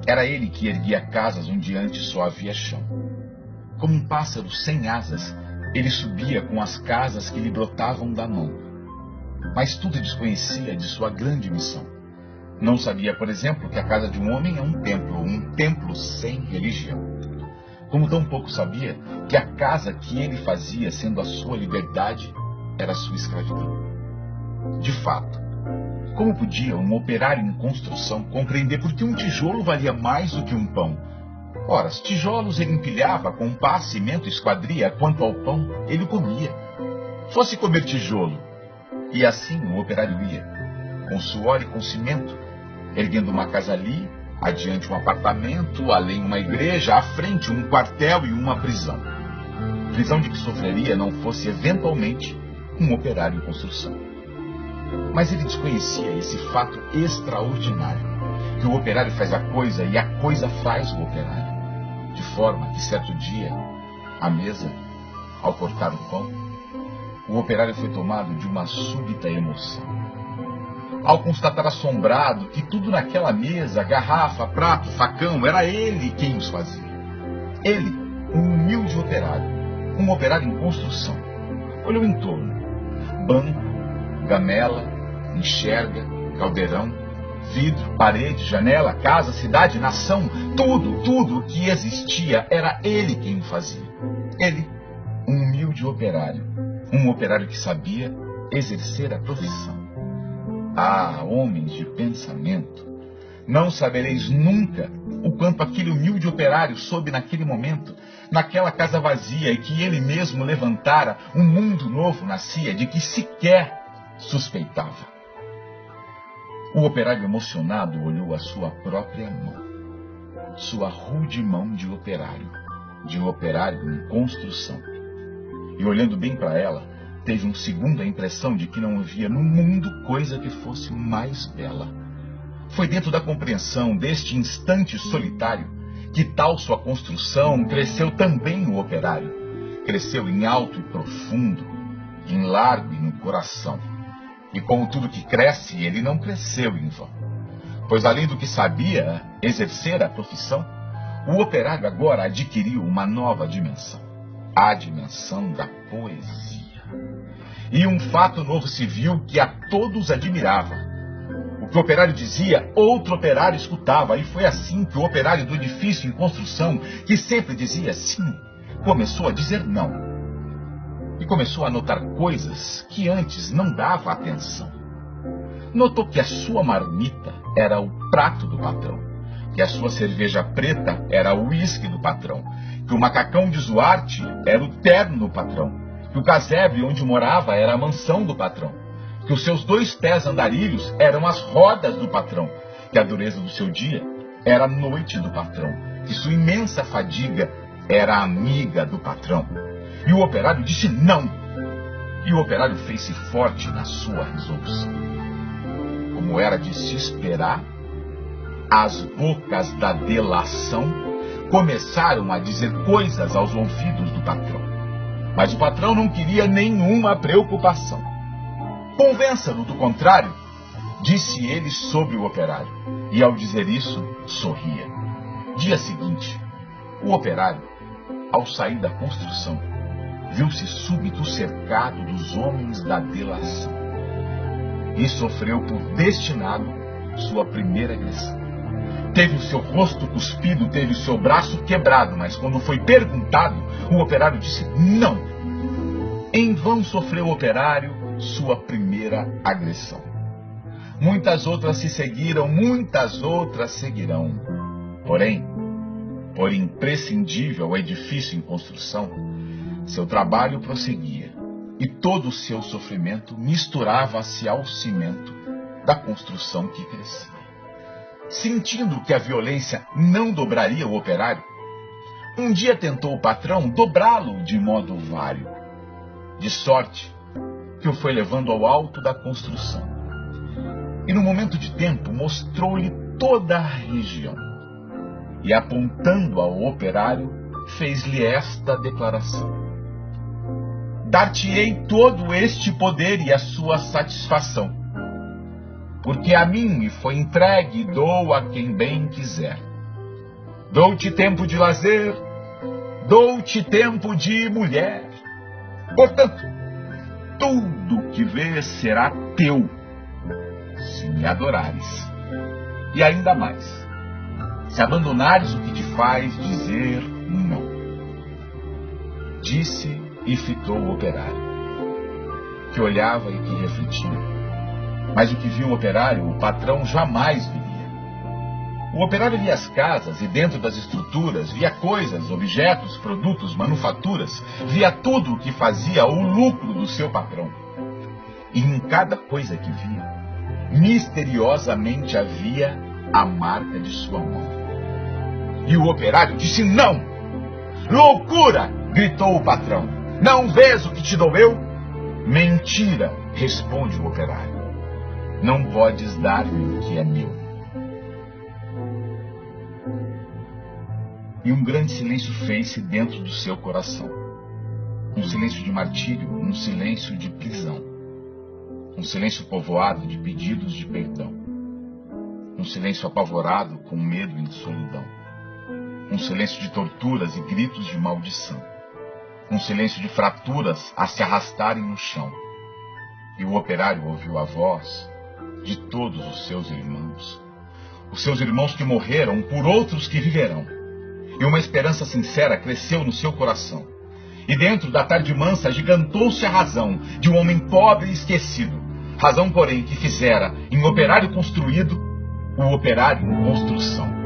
Era ele que erguia casas onde antes só havia chão. Como um pássaro sem asas, ele subia com as casas que lhe brotavam da mão. Mas tudo desconhecia de sua grande missão. Não sabia, por exemplo, que a casa de um homem é um templo sem religião. Como tampouco sabia que a casa que ele fazia, sendo a sua liberdade, era a sua escravidão. De fato, como podia um operário em construção compreender por que um tijolo valia mais do que um pão? Ora, os tijolos ele empilhava com pá, cimento e esquadria, quanto ao pão ele comia. Fosse comer tijolo. E assim o operário ia, com suor e com cimento, erguendo uma casa ali, adiante um apartamento, além uma igreja, à frente um quartel e uma prisão. Prisão de que sofreria não fosse eventualmente um operário em construção. Mas ele desconhecia esse fato extraordinário, que o operário faz a coisa e a coisa faz o operário. De forma que certo dia, à mesa, ao cortar o pão, o operário foi tomado de uma súbita emoção. Ao constatar assombrado que tudo naquela mesa, garrafa, prato, facão, era ele quem os fazia. Ele, um humilde operário, um operário em construção, olhou em torno. Banco, gamela, enxerga, caldeirão, vidro, parede, janela, casa, cidade, nação, tudo o que existia, era ele quem o fazia. Ele, um humilde operário, um operário que sabia exercer a profissão. Ah, homens de pensamento, não sabereis nunca o quanto aquele humilde operário soube naquele momento, naquela casa vazia e que ele mesmo levantara, um mundo novo nascia de que sequer suspeitava. O operário emocionado olhou a sua própria mão, sua rude mão de operário em construção. E olhando bem para ela, teve um segundo a impressão de que não havia no mundo coisa que fosse mais bela. Foi dentro da compreensão deste instante solitário que tal sua construção cresceu também o operário. Cresceu em alto e profundo, em largo e no coração. E como tudo que cresce, ele não cresceu em vão. Pois além do que sabia exercer a profissão, o operário agora adquiriu uma nova dimensão. A dimensão da poesia. E um fato novo se viu que a todos admirava. O que o operário dizia, outro operário escutava. E foi assim que o operário do edifício em construção, que sempre dizia sim, começou a dizer não. E começou a notar coisas que antes não dava atenção. Notou que a sua marmita era o prato do patrão, que a sua cerveja preta era o uísque do patrão, que o macacão de Zuarte era o terno do patrão, que o casebre onde morava era a mansão do patrão, que os seus 2 pés andarilhos eram as rodas do patrão, que a dureza do seu dia era a noite do patrão, que sua imensa fadiga era a amiga do patrão. E o operário disse não. E o operário fez-se forte na sua resolução. Como era de se esperar, as bocas da delação começaram a dizer coisas aos ouvidos do patrão. Mas o patrão não queria nenhuma preocupação. Convença-no do contrário, disse ele sobre o operário. E ao dizer isso, sorria. Dia seguinte, o operário, ao sair da construção, viu-se súbito cercado dos homens da delação. E sofreu por destinado sua primeira agressão. Teve o seu rosto cuspido, teve o seu braço quebrado, mas quando foi perguntado, o operário disse não. Em vão sofreu o operário sua primeira agressão. Muitas outras se seguiram, muitas outras seguirão. Porém, por imprescindível ao edifício em construção, seu trabalho prosseguia, e todo o seu sofrimento misturava-se ao cimento da construção que crescia. Sentindo que a violência não dobraria o operário, um dia tentou o patrão dobrá-lo de modo vário, de sorte que o foi levando ao alto da construção. E no momento de tempo mostrou-lhe toda a região, e apontando ao operário, fez-lhe esta declaração: dar-te-ei todo este poder e a sua satisfação, porque a mim me foi entregue e dou a quem bem quiser. Dou-te tempo de lazer, dou-te tempo de mulher. Portanto, tudo que vês será teu, se me adorares. E ainda mais, se abandonares o que te faz dizer não. Disse e fitou o operário, que olhava e que refletia. Mas o que viu o operário, o patrão jamais viria. O operário via as casas e dentro das estruturas, via coisas, objetos, produtos, manufaturas, via tudo o que fazia o lucro do seu patrão. E em cada coisa que via, misteriosamente havia a marca de sua mão. E o operário disse não! Loucura! Gritou o patrão. Não vês o que te dou eu? Mentira! Responde o operário. Não podes dar-me o que é meu. E um grande silêncio fez-se dentro do seu coração. Um silêncio de martírio, um silêncio de prisão. Um silêncio povoado de pedidos de perdão. Um silêncio apavorado com medo e solidão. Um silêncio de torturas e gritos de maldição. Um silêncio de fraturas a se arrastarem no chão. E o operário ouviu a voz de todos os seus irmãos que morreram por outros que viverão. E uma esperança sincera cresceu no seu coração. E dentro da tarde mansa agigantou-se a razão de um homem pobre e esquecido. Razão, porém, que fizera em operário construído o operário em construção.